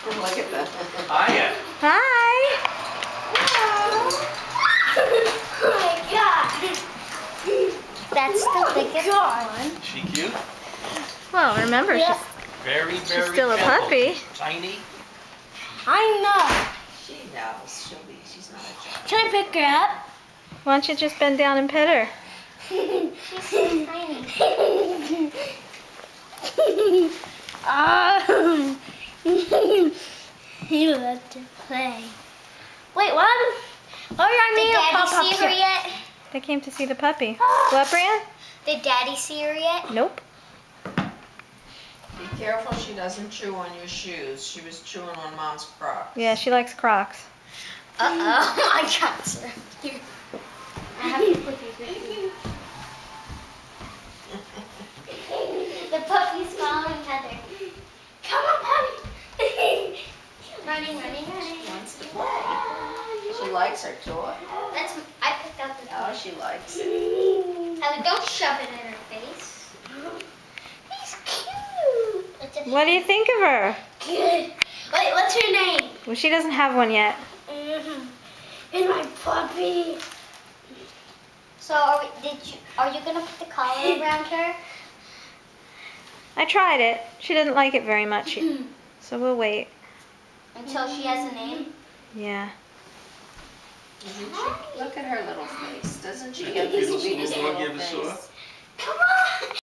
Look at that. Hiya. Hi. Oh my god. That's the biggest one. Is she cute? Well, remember, Yeah. Very, very still a gentle. puppy. She's tiny. I know. She knows. She's not a child. Can I pick her up? why don't you just bend down and pet her? She's so tiny. He love to play. Wait, what? Oh, your Did name Daddy pop up see her here. yet? They came to see the puppy. What, Brian? Did Daddy see her yet? Nope. Be careful she doesn't chew on your shoes. She was chewing on Mom's Crocs. Yeah, she likes Crocs. Uh-oh. I got her. Here. I have to put these with you. The puppy's following Heather. Come on, puppy. Running, running, running. She wants to play. She likes her toy. I picked out the Oh, toy. she likes it. Heather, don't shove it in her face. He's cute. What do you think of her? Good. Wait, what's her name? Well, she doesn't have one yet. It's my puppy. So are you gonna put the collar around her? I tried it. She didn't like it very much. So we'll wait. Until she has a name? Yeah. Isn't she? Look at her little face. Doesn't she get the Beautiful sweetest little little dog you ever saw? face? Come on.